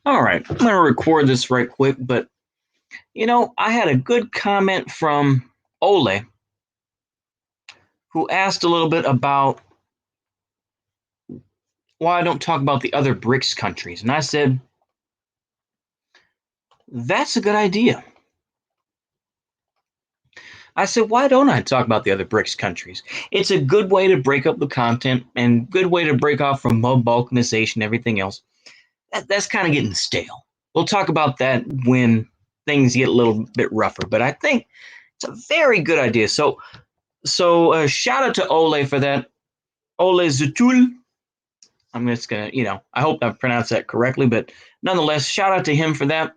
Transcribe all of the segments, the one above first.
All right, I'm going to record this right quick, but I had a good comment from Ole who asked a little bit about why I don't talk about the other BRICS countries. And I said, that's a good idea. I said, why don't I talk about the other BRICS countries? It's a good way to break up the content and good way to break off from balkanization and everything else. That's kind of getting stale. We'll talk about that when things get a little bit rougher, but I think it's a very good idea. So shout out to Ole for that. Ole Zutul. I'm just gonna, I hope I pronounced that correctly, but nonetheless, shout out to him for that.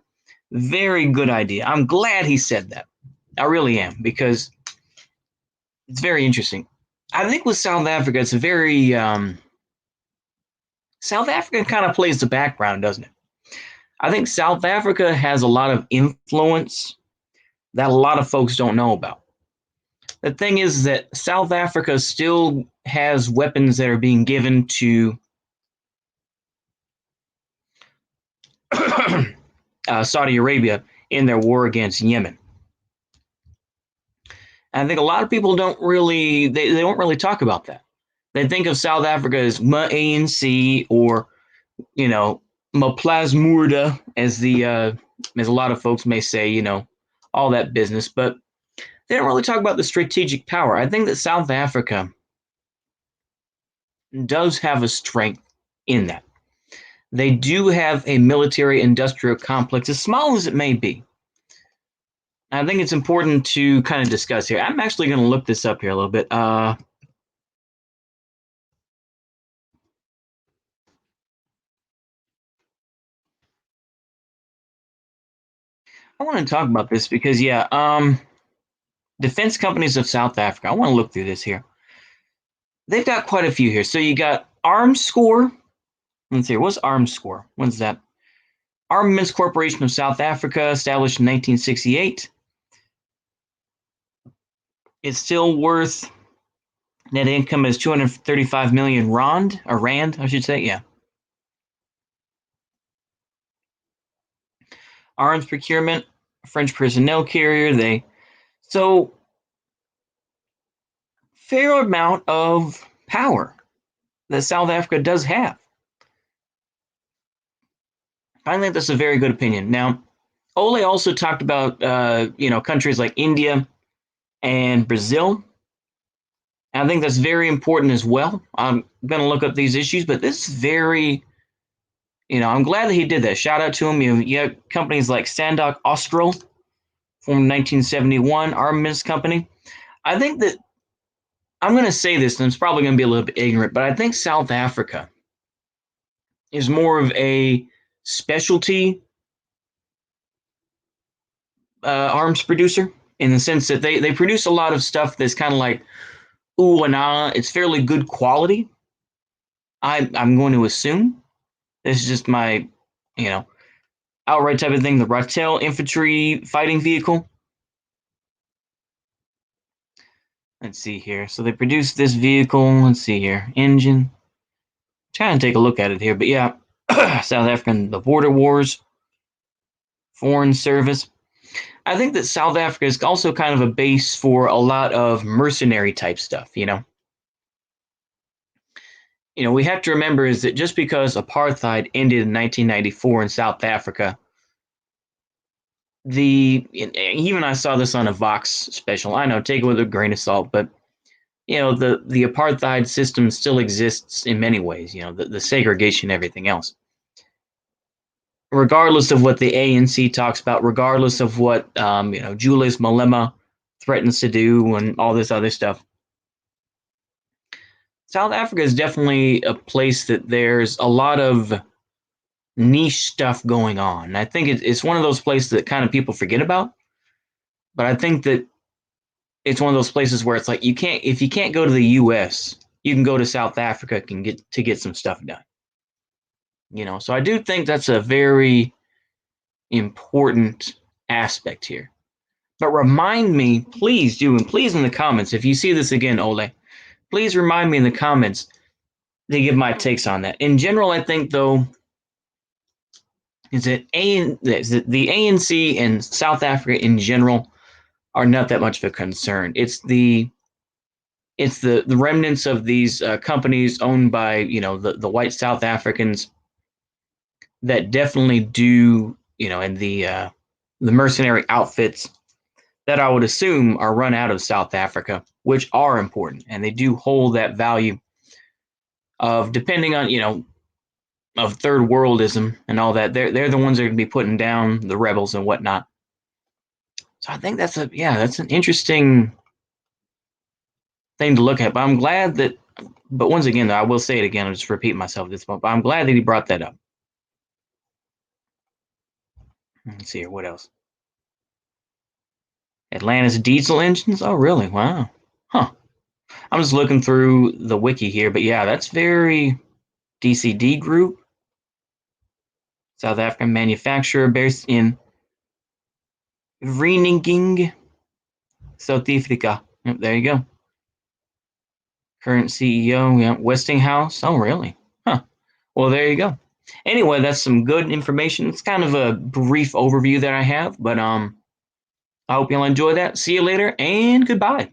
Very good idea. I'm glad he said that. I really am, because it's very interesting. I think with South Africa, it's a very South Africa kind of plays the background, doesn't it? I think South Africa has a lot of influence that a lot of folks don't know about. The thing is that South Africa still has weapons that are being given to Saudi Arabia in their war against Yemen. And I think a lot of people don't really they don't really talk about that. They think of South Africa as ANC or Maplasmurda, as a lot of folks may say, all that business, but they don't really talk about the strategic power. I think that South Africa does have a strength in that. They do have a military industrial complex, as small as it may be. I think it's important to kind of discuss here. I'm actually going to look this up here a little bit. I want to talk about this because, defense companies of South Africa. I want to look through this here. They've got quite a few here. So you got Arms Score. Let's see, what's Arms Score? When's that? Armaments Corporation of South Africa, established in 1968. It's still worth net income is 235 million rand, I should say. Yeah. Arms procurement, French personnel carrier. So fair amount of power that South Africa does have. I think that's a very good opinion. Now, Ole also talked about countries like India and Brazil. And I think that's very important as well. I'm going to look up these issues, but this is very, I'm glad that he did that. Shout out to him. You have companies like Sandock Austral, formed 1971, armaments company. I think that I'm going to say this, and it's probably going to be a little bit ignorant, but I think South Africa is more of a specialty arms producer, in the sense that they produce a lot of stuff that's kind of like ooh and ah. It's fairly good quality. I'm going to assume. This is just my, outright type of thing. The Ratel infantry fighting vehicle. Let's see here. So they produced this vehicle. Let's see here. Engine. Trying to take a look at it here. But yeah, South African, the border wars, foreign service. I think that South Africa is also kind of a base for a lot of mercenary type stuff, we have to remember is that just because apartheid ended in 1994 in South Africa, even I saw this on a Vox special. I know, take it with a grain of salt, but the apartheid system still exists in many ways. The segregation, everything else. Regardless of what the ANC talks about, regardless of what Julius Malema threatens to do, and all this other stuff, South Africa is definitely a place that there's a lot of niche stuff going on. And I think it's one of those places that kind of people forget about. But I think that it's one of those places where it's like if you can't go to the U.S., you can go to South Africa and get some stuff done. So I do think that's a very important aspect here. But remind me, please do, and please in the comments, if you see this again, Ole, please remind me in the comments to give my takes on that. In general, I think, though, is that the ANC and South Africa in general are not that much of a concern. It's the remnants of these companies owned by the white South Africans that definitely do and the mercenary outfits that I would assume are run out of South Africa, which are important and they do hold that value of depending on of third worldism and all that. They're the ones that are going to be putting down the rebels and whatnot. So I think that's an interesting thing to look at. But I'm glad that. But once again, though, I will say it again. I'll just repeat myself at this point. But I'm glad that he brought that up. Let's see here. What else? Atlanta's diesel engines. Oh, really? Wow. Huh. I'm just looking through the wiki here, but yeah, that's very DCD Group, South African manufacturer based in Vereeniging, South Africa. Yep, there you go. Current CEO, yeah, Westinghouse. Oh, really? Huh. Well, there you go. Anyway, that's some good information. It's kind of a brief overview that I have, but I hope you'll enjoy that. See you later, and goodbye.